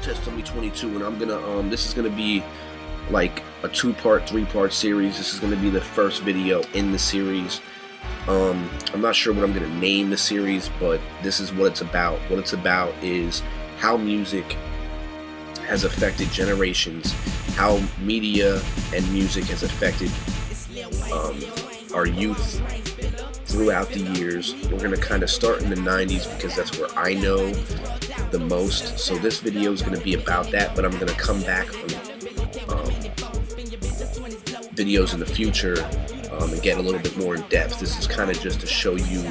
Test Dummy 22, and I'm gonna this is gonna be like a 2-part, 3-part series. This is gonna be the first video in the series. I'm not sure what I'm gonna name the series, but this is what it's about. What it's about is how music has affected generations, how media and music has affected our youth throughout the years. We're going to kind of start in the 90s because that's where I know the most. So this video is going to be about that, but I'm going to come back on videos in the future and get a little bit more in depth. This is kind of just to show you,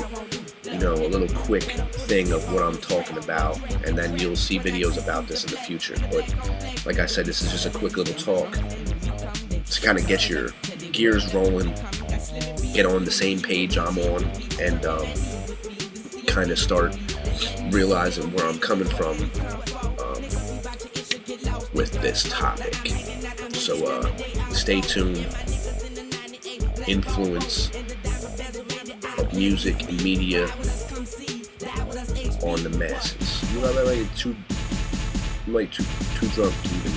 you know, a little quick thing of what I'm talking about, and then you'll see videos about this in the future. But like I said, this is just a quick little talk to kind of get your gears rolling, get on the same page I'm on, and kind of start realizing where I'm coming from with this topic. So stay tuned. Influence of music and media on the masses. You know, I'm like too drunk to even.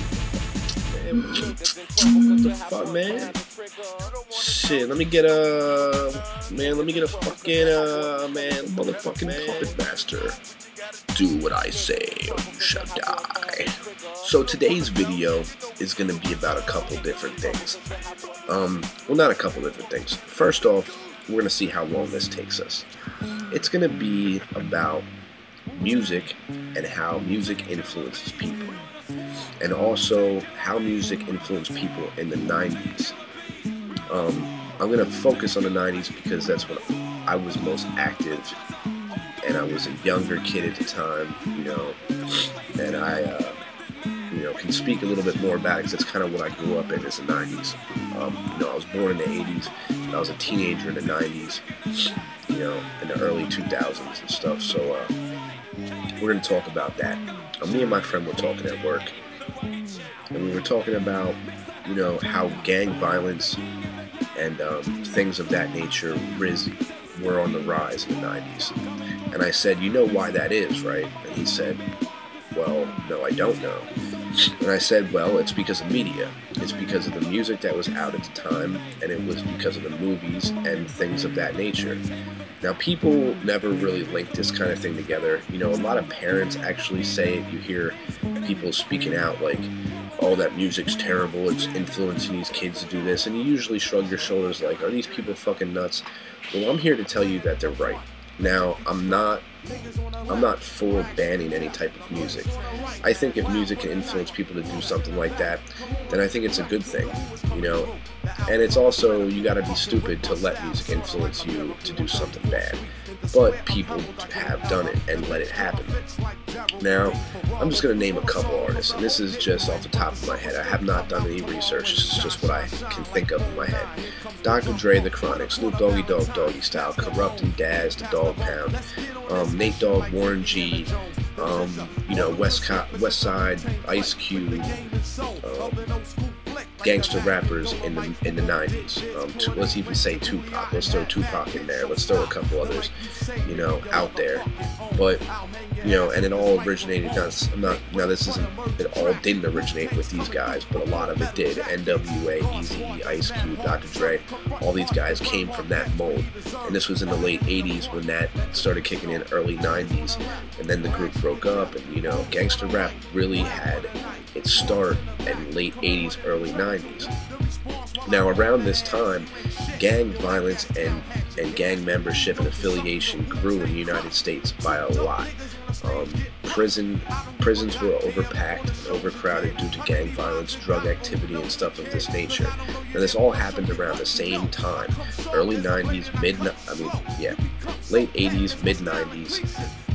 Man, what the fuck, man? Shit, let me get a fucking motherfucking puppet master. Do what I say or you shall die. So today's video is gonna be about a couple different things. Well, not a couple different things. First off, we're gonna see how long this takes us. It's gonna be about music and how music influences people, and also how music influenced people in the 90s. I'm going to focus on the 90s because that's when I was most active, and I was a younger kid at the time, you know, and I, you know, can speak a little bit more about it because that's kind of what I grew up in, is the 90s. You know, I was born in the 80s, and I was a teenager in the 90s, you know, in the early 2000s and stuff. So we're going to talk about that. Me and my friend were talking at work, and we were talking about, you know, how gang violence and things of that nature were on the rise in the 90s. And I said, you know why that is, right? And he said, well, no, I don't know. And I said, well, it's because of media. It's because of the music that was out at the time, and it was because of the movies and things of that nature. Now, people never really link this kind of thing together. You know, a lot of parents actually say, if you hear people speaking out like, oh, that music's terrible, it's influencing these kids to do this, and you usually shrug your shoulders like, are these people fucking nuts? Well, I'm here to tell you that they're right. Now, I'm not for banning any type of music. I think if music can influence people to do something like that, then I think it's a good thing, you know. And it's also, you gotta be stupid to let music influence you to do something bad. But people have done it and let it happen. Now, I'm just going to name a couple artists, and this is just off the top of my head. I have not done any research. This is just what I can think of in my head. Dr. Dre, The Chronic, Snoop Doggy Dogg, Doggy Style, Corrupt and Daz, The Dog Pound, Nate Dogg, Warren G, you know, West Side, Ice Cube, gangster rappers in the 90s. Let's even say Tupac. Let's throw Tupac in there. Let's throw a couple others, you know, out there. But, you know, and it all originated. It all didn't originate with these guys, but a lot of it did. NWA, Eazy-E, Ice Cube, Dr. Dre, all these guys came from that mold. And this was in the late 80s when that started kicking in, early 90s, and then the group broke up, and, you know, gangster rap really had its start in late 80s, early 90s. Now, around this time, gang violence and gang membership and affiliation grew in the United States by a lot. Prisons were overpacked and overcrowded due to gang violence, drug activity, and stuff of this nature. Now, this all happened around the same time, early 90s, late 80s, mid 90s,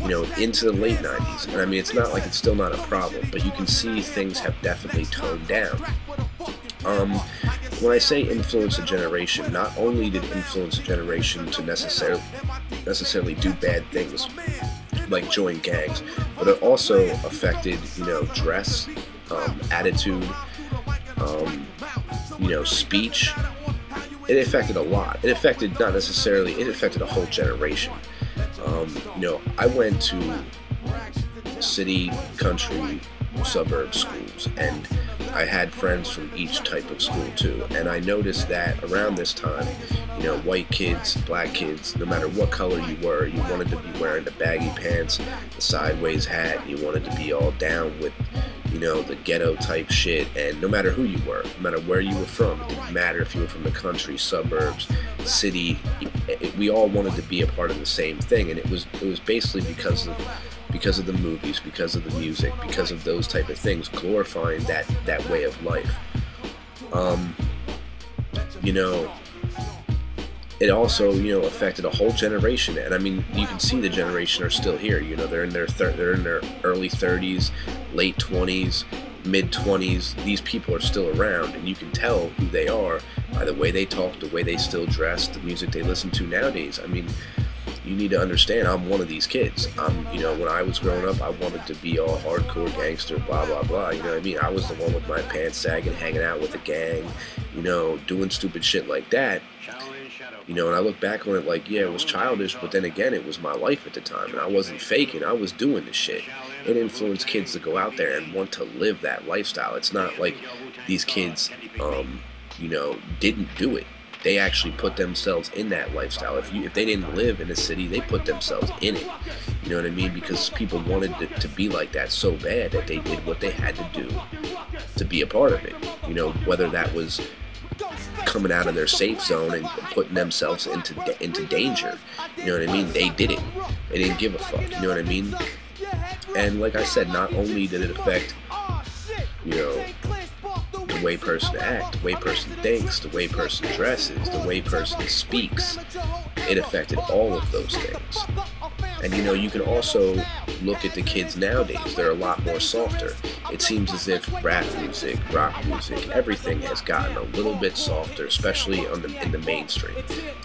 you know, into the late 90s. And I mean, it's not like it's still not a problem, but you can see things have definitely toned down. When I say influence a generation, not only did it influence a generation to necessarily do bad things, like join gangs, but it also affected, you know, dress, attitude, you know, speech. It affected a lot. It affected it affected a whole generation. You know, I went to city, country, suburb schools, and I had friends from each type of school too. And I noticed that around this time, you know, white kids, black kids, no matter what color you were, you wanted to be wearing the baggy pants, the sideways hat, you wanted to be all down with, you know, the ghetto type shit. And no matter who you were, no matter where you were from, it didn't matter if you were from the country, suburbs, city, we all wanted to be a part of the same thing. And it was basically because of the movies, because of the music, because of those type of things, glorifying that way of life. You know, it also, you know, affected a whole generation. And I mean, you can see the generation are still here. You know, they're in their early 30s, late 20s, mid 20s. These people are still around, and you can tell who they are by the way they talk, the way they still dress, the music they listen to nowadays. I mean, you need to understand, I'm one of these kids. You know, when I was growing up, I wanted to be all hardcore gangster, blah, blah, blah. You know what I mean? I was the one with my pants sagging, hanging out with the gang, you know, doing stupid shit like that. You know, and I look back on it like, yeah, it was childish, but then again, it was my life at the time, and I wasn't faking. I was doing this shit. It influenced kids to go out there and want to live that lifestyle. It's not like these kids, you know, didn't do it. They actually put themselves in that lifestyle. If they didn't live in a city, they put themselves in it. You know what I mean? Because people wanted it to be like that so bad that they did what they had to do to be a part of it. You know, whether that was coming out of their safe zone and putting themselves into danger. You know what I mean? They did it. They didn't give a fuck. You know what I mean? And like I said, not only did it affect, you know, the way person acts, the way person thinks, the way person dresses, the way person speaks, it affected all of those things. And you know, you can also look at the kids nowadays. They're a lot more softer. It seems as if rap music, rock music, everything has gotten a little bit softer, especially in the mainstream.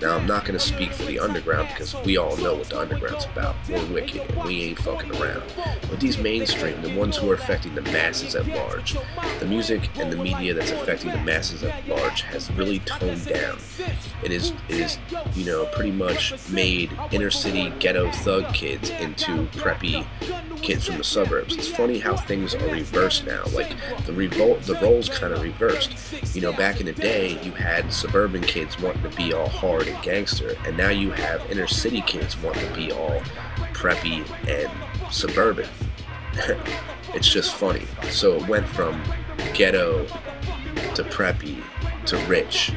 Now, I'm not going to speak for the underground because we all know what the underground's about. We're wicked and we ain't fucking around. But these mainstream, the ones who are affecting the masses at large, the music and the media that's affecting the masses at large has really toned down. It is, you know, pretty much made inner city ghetto thug kids into preppy kids from the suburbs. It's funny how things are reversed now. Like the roles kind of reversed. You know, back in the day, you had suburban kids wanting to be all hard and gangster, and now you have inner city kids wanting to be all preppy and suburban. It's just funny. So it went from ghetto to preppy to rich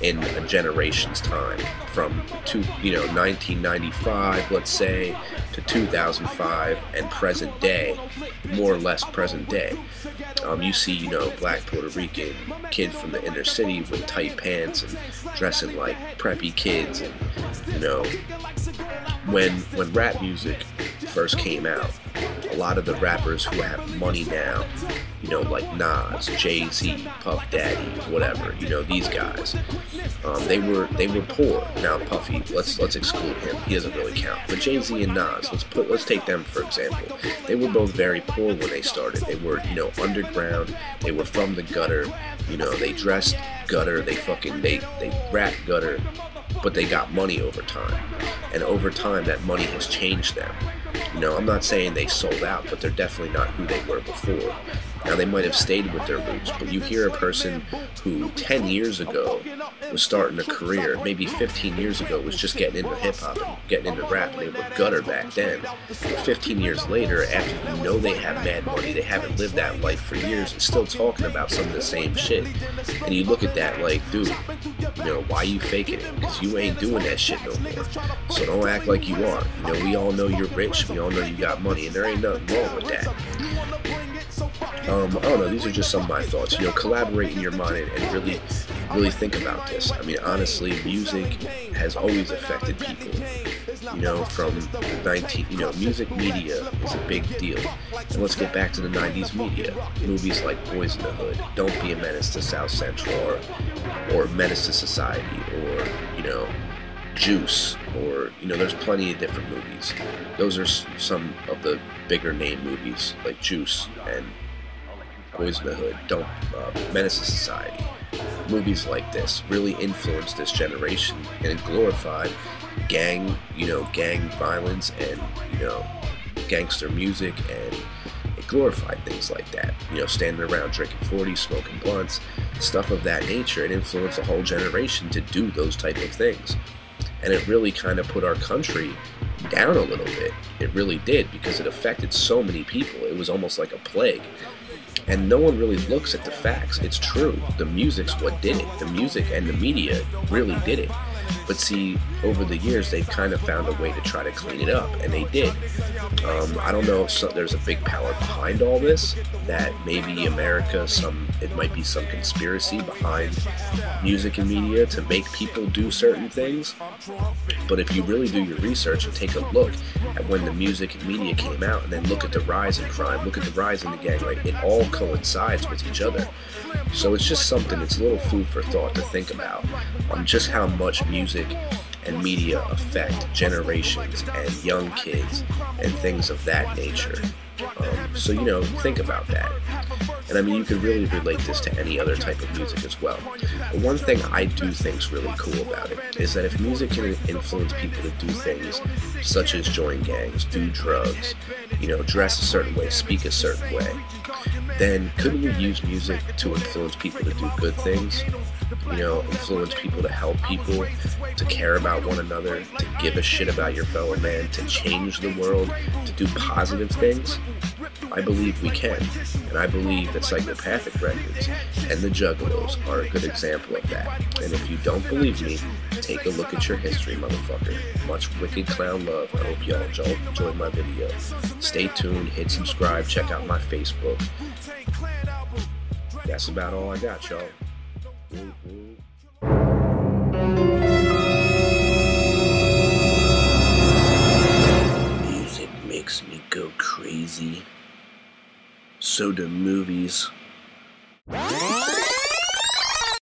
in a generation's time, from 1995, let's say, to 2005 and present day, more or less present day. You see, you know, black Puerto Rican kids from the inner city with tight pants and dressing like preppy kids. And you know, when rap music first came out, a lot of the rappers who have money now, you know, like Nas, Jay-Z, Puff Daddy, whatever, you know, these guys, they were poor. Now Puffy, let's exclude him. He doesn't really count. But Jay-Z and Nas, let's take them for example. They were both very poor when they started. They were, you know, underground. They were from the gutter. You know, they dressed gutter. They rap gutter. But they got money over time. And over time, that money has changed them. You know, I'm not saying they sold out, but they're definitely not who they were before. Now, they might have stayed with their roots, but you hear a person who 10 years ago was starting a career, maybe 15 years ago was just getting into hip-hop and getting into rap, and they were gutter back then. But 15 years later, after you know they have mad money, they haven't lived that life for years, and still talking about some of the same shit. And you look at that like, dude, you know, why you faking it? Because you ain't doing that shit no more. So don't act like you are. You know, we all know you're rich, we all know you got money, and there ain't nothing wrong with that. I don't know, these are just some of my thoughts. You know, collaborate in your mind and really think about this. I mean, honestly, music has always affected people. You know, from music media is a big deal. And let's get back to the 90s media. Movies like Boys in the Hood, Don't Be a Menace to South Central, or Menace to Society, or, you know, Juice, or, you know, there's plenty of different movies. Those are some of the bigger name movies, like Juice and Boys in the Hood, Menace to Society. Movies like this really influenced this generation, and it glorified gang violence and, you know, gangster music, and it glorified things like that. You know, standing around drinking 40, smoking blunts, stuff of that nature. It influenced a whole generation to do those type of things. And it really kind of put our country down a little bit. It really did, because it affected so many people. It was almost like a plague. And no one really looks at the facts. It's true. The music's what did it. The music and the media really did it. But see, over the years, they've kind of found a way to try to clean it up, and they did. I don't know if there's a big power behind all this, that maybe America, it might be some conspiracy behind music and media to make people do certain things. But if you really do your research and take a look at when the music and media came out, and then look at the rise in crime, look at the rise in the gang, right? It all coincides with each other. So it's just something, it's a little food for thought to think about, just how much music and media affect generations and young kids and things of that nature. So, you know, think about that. And I mean, you can really relate this to any other type of music as well. But one thing I do think is really cool about it is that if music can influence people to do things such as join gangs, do drugs, you know, dress a certain way, speak a certain way, then couldn't we use music to influence people to do good things? You know, influence people to help people, to care about one another, to give a shit about your fellow man, to change the world, to do positive things? I believe we can, and I believe that Psychopathic Records and the Juggalos are a good example of that. And if you don't believe me, take a look at your history, motherfucker. Much wicked clown love. I hope y'all enjoyed my video. Stay tuned, hit subscribe, check out my Facebook. That's about all I got, y'all. Music makes me go crazy. So do movies.